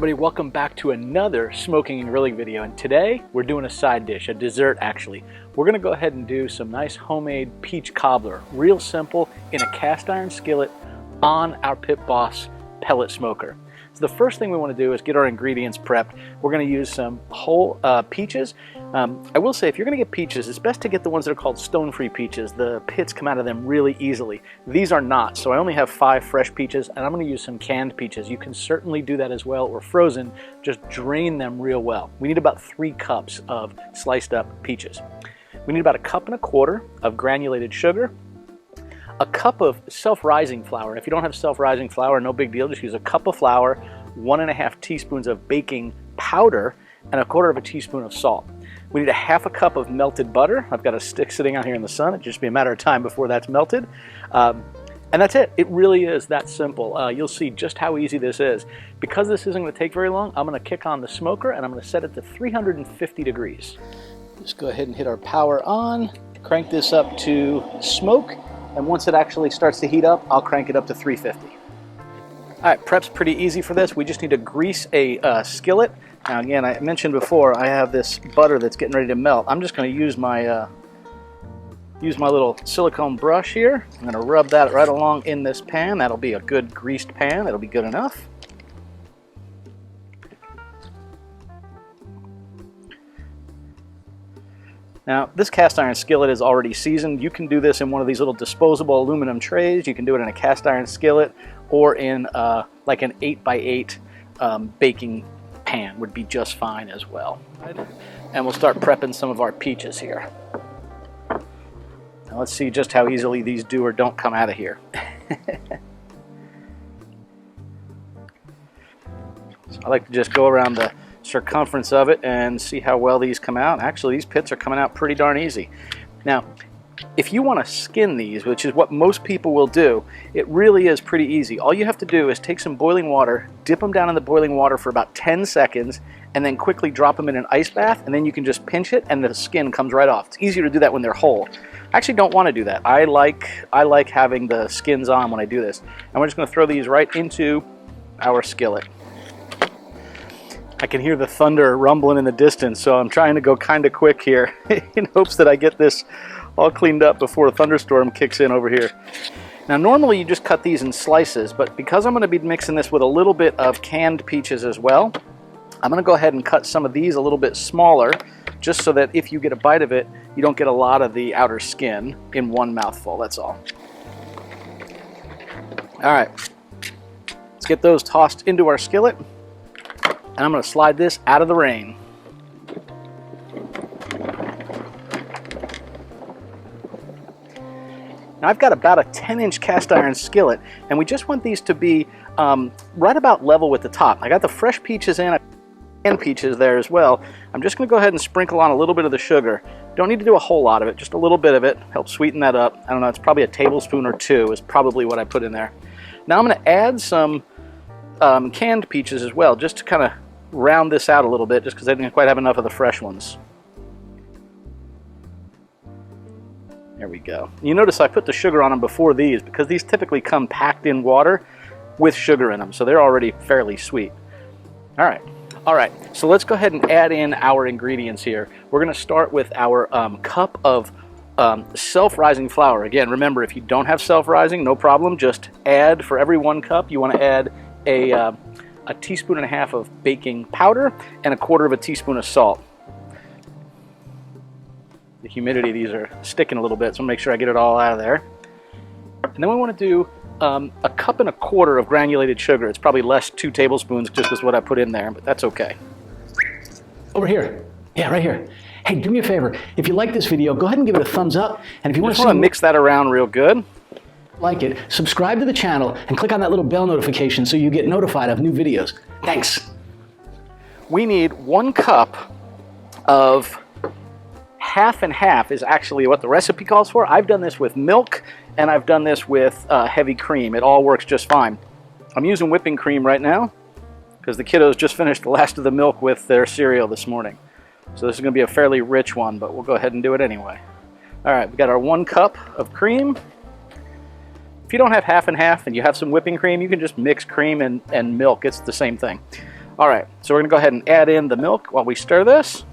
everybody, welcome back to another smoking and grilling video, and today we're doing a side dish, a dessert actually. We're going to go ahead and do some nice homemade peach cobbler, real simple, in a cast iron skillet on our PitBoss pellet smoker. So the first thing we want to do is get our ingredients prepped. We're going to use some whole peaches. I will say, if you're going to get peaches, it's best to get the ones that are called stone-free peaches. The pits come out of them really easily. These are not, so I only have 5 fresh peaches, and I'm going to use some canned peaches. You can certainly do that as well, or frozen. Just drain them real well. We need about 3 cups of sliced up peaches. We need about 1.25 cups of granulated sugar, a cup of self-rising flour. If you don't have self-rising flour, no big deal. Just use a cup of flour, 1.5 teaspoons of baking powder, and 1/4 teaspoon of salt. We need 1/2 cup of melted butter. I've got a stick sitting out here in the sun. It'll just be a matter of time before that's melted. And that's it. It really is that simple. You'll see just how easy this is. Because this isn't going to take very long, I'm going to kick on the smoker and I'm going to set it to 350 degrees. Just go ahead and hit our power on, crank this up to smoke, and once it actually starts to heat up, I'll crank it up to 350. All right, prep's pretty easy for this. We just need to grease a skillet. Now again, I mentioned before, I have this butter that's getting ready to melt. I'm just going to use my little silicone brush here. I'm going to rub that right along in this pan. That'll be a good greased pan. That'll be good enough. Now, this cast iron skillet is already seasoned. You can do this in one of these little disposable aluminum trays. You can do it in a cast iron skillet or in like an 8x8 baking pan would be just fine as well. And we'll start prepping some of our peaches here. Now let's see just how easily these do or don't come out of here. So I like to just go around the circumference of it and see how well these come out. Actually, these pits are coming out pretty darn easy. Now, if you want to skin these, which is what most people will do, it really is pretty easy. All you have to do is take some boiling water, dip them down in the boiling water for about 10 seconds, and then quickly drop them in an ice bath, and then you can just pinch it and the skin comes right off. It's easier to do that when they're whole. I actually don't want to do that. I like having the skins on when I do this. And we're just going to throw these right into our skillet. I can hear the thunder rumbling in the distance, so I'm trying to go kind of quick here in hopes that I get this all cleaned up before a thunderstorm kicks in over here. Now normally you just cut these in slices, but because I'm going to be mixing this with a little bit of canned peaches as well, I'm going to go ahead and cut some of these a little bit smaller, just so that if you get a bite of it, you don't get a lot of the outer skin in one mouthful, that's all. Alright, let's get those tossed into our skillet. And I'm going to slide this out of the rain. Now I've got about a 10-inch cast iron skillet, and we just want these to be right about level with the top. I got the fresh peaches in, and peaches there as well. I'm just going to go ahead and sprinkle on a little bit of the sugar. Don't need to do a whole lot of it, just a little bit of it. Helps sweeten that up. I don't know, it's probably a tablespoon or 2 is probably what I put in there. Now I'm going to add some canned peaches as well, just to kind of round this out a little bit, just because I didn't quite have enough of the fresh ones. There we go. You notice I put the sugar on them before these, because these typically come packed in water with sugar in them, so they're already fairly sweet. All right, so let's go ahead and add in our ingredients here. We're going to start with our cup of self-rising flour. Again, remember, if you don't have self-rising, no problem. Just add, for every 1 cup, you want to add a 1.5 teaspoons of baking powder and 1/4 teaspoon of salt. The humidity, these are sticking a little bit, so make sure I get it all out of there. And then we want to do 1.25 cups of granulated sugar. It's probably less 2 tablespoons, just as what I put in there, but that's okay. Over here. Yeah, right here. Hey, do me a favor. If you like this video, go ahead and give it a thumbs up. And if you want to mix that around real good. Like it, subscribe to the channel, and click on that little bell notification so you get notified of new videos. Thanks. We need 1 cup of half and half is actually what the recipe calls for. I've done this with milk, and I've done this with heavy cream. It all works just fine. I'm using whipping cream right now because the kiddos just finished the last of the milk with their cereal this morning. So this is going to be a fairly rich one, but we'll go ahead and do it anyway. All right, we got our 1 cup of cream. If you don't have half and half and you have some whipping cream, you can just mix cream and milk. It's the same thing. All right, so we're gonna go ahead and add in the milk while we stir this.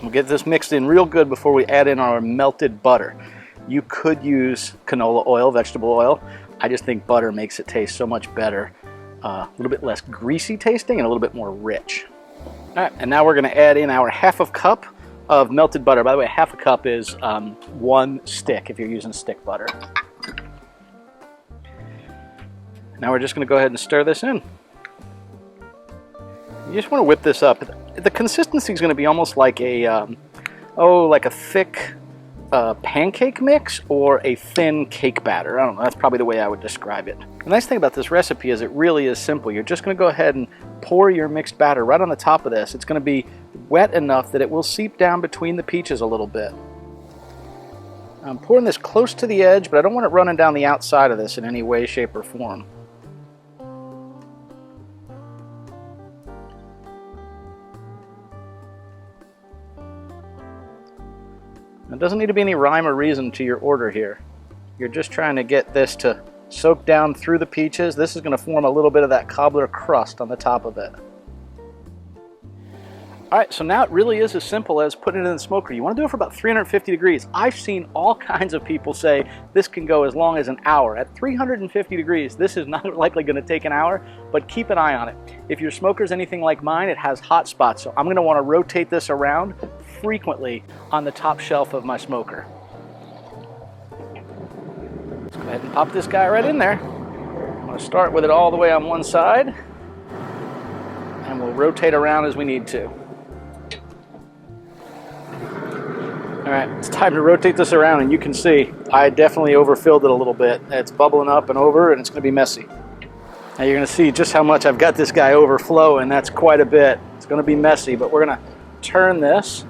We'll get this mixed in real good before we add in our melted butter. You could use canola oil, vegetable oil. I just think butter makes it taste so much better. A little bit less greasy tasting and a little bit more rich. All right, and now we're gonna add in our half a cup of melted butter. By the way, half a cup is 1 stick if you're using stick butter. Now we're just gonna go ahead and stir this in. You just wanna whip this up. The consistency is gonna be almost like a, like a thick pancake mix or a thin cake batter. I don't know, that's probably the way I would describe it. The nice thing about this recipe is it really is simple. You're just gonna go ahead and pour your mixed batter right on the top of this. It's gonna be wet enough that it will seep down between the peaches a little bit. I'm pouring this close to the edge, but I don't want it running down the outside of this in any way, shape, or form. There doesn't need to be any rhyme or reason to your order here. You're just trying to get this to soak down through the peaches. This is going to form a little bit of that cobbler crust on the top of it. All right, so now it really is as simple as putting it in the smoker. You want to do it for about 350 degrees. I've seen all kinds of people say this can go as long as an hour. At 350 degrees, this is not likely going to take an hour, but keep an eye on it. If your smoker's anything like mine, it has hot spots, so I'm going to want to rotate this around frequently on the top shelf of my smoker. Let's go ahead and pop this guy right in there. I'm going to start with it all the way on one side, and we'll rotate around as we need to. All right, it's time to rotate this around, and you can see I definitely overfilled it a little bit. It's bubbling up and over, and it's going to be messy. Now you're going to see just how much I've got this guy overflowing. That's quite a bit. It's going to be messy, but we're going to turn this.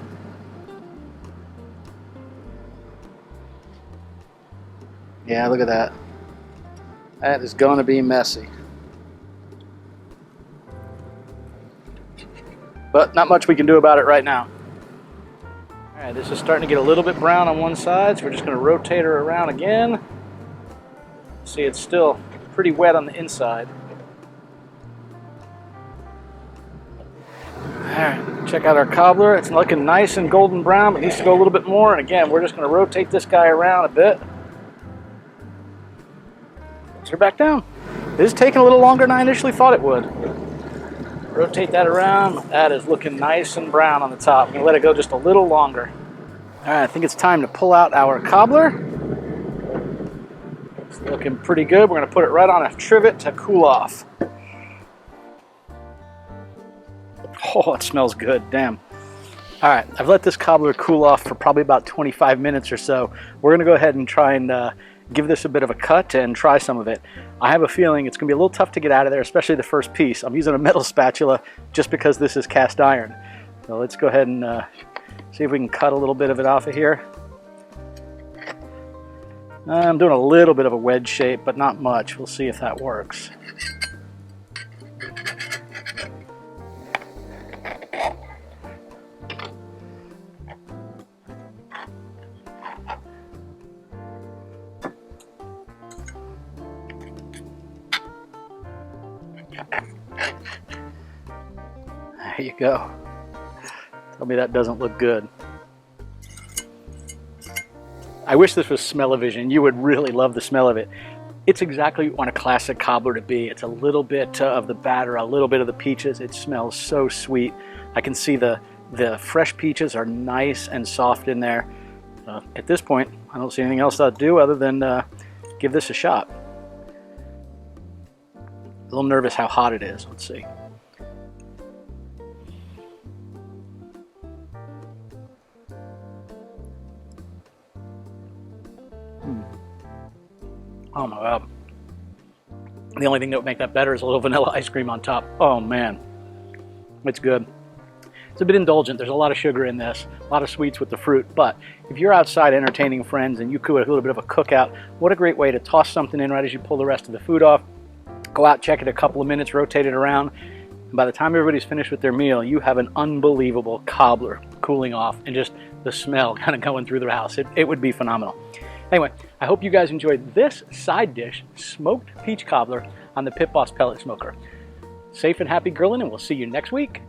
Yeah, look at that. That is going to be messy. But not much we can do about it right now. All right, this is starting to get a little bit brown on one side, so we're just going to rotate her around again. See, it's still pretty wet on the inside. All right, check out our cobbler. It's looking nice and golden brown, but needs to go a little bit more. And again, we're just going to rotate this guy around a bit. Put her back down. This is taking a little longer than I initially thought it would. Rotate that around. That is looking nice and brown on the top. I'm going to let it go just a little longer. All right, I think it's time to pull out our cobbler. It's looking pretty good. We're going to put it right on a trivet to cool off. Oh, it smells good. Damn. All right, I've let this cobbler cool off for probably about 25 minutes or so. We're going to go ahead and try and give this a bit of a cut and try some of it. I have a feeling it's going to be a little tough to get out of there, especially the first piece. I'm using a metal spatula just because this is cast iron. So let's go ahead and see if we can cut a little bit of it off of here. I'm doing a little bit of a wedge shape, but not much. We'll see if that works. There you go. Tell me that doesn't look good. I wish this was smell-o-vision. You would really love the smell of it. It's exactly what you want a classic cobbler to be. It's a little bit of the batter, a little bit of the peaches. It smells so sweet. I can see the fresh peaches are nice and soft in there. At this point, I don't see anything else I'll do other than give this a shot. A little nervous how hot it is. Let's see. Oh my God. The only thing that would make that better is a little vanilla ice cream on top. Oh man, it's good. It's a bit indulgent. There's a lot of sugar in this, a lot of sweets with the fruit, but if you're outside entertaining friends and you could have a little bit of a cookout, what a great way to toss something in right as you pull the rest of the food off. Go out, check it a couple of minutes, rotate it around, and by the time everybody's finished with their meal, you have an unbelievable cobbler cooling off and just the smell kind of going through the house. It would be phenomenal. Anyway, I hope you guys enjoyed this side dish, smoked peach cobbler on the PitBoss pellet smoker. Safe and happy grilling, and we'll see you next week.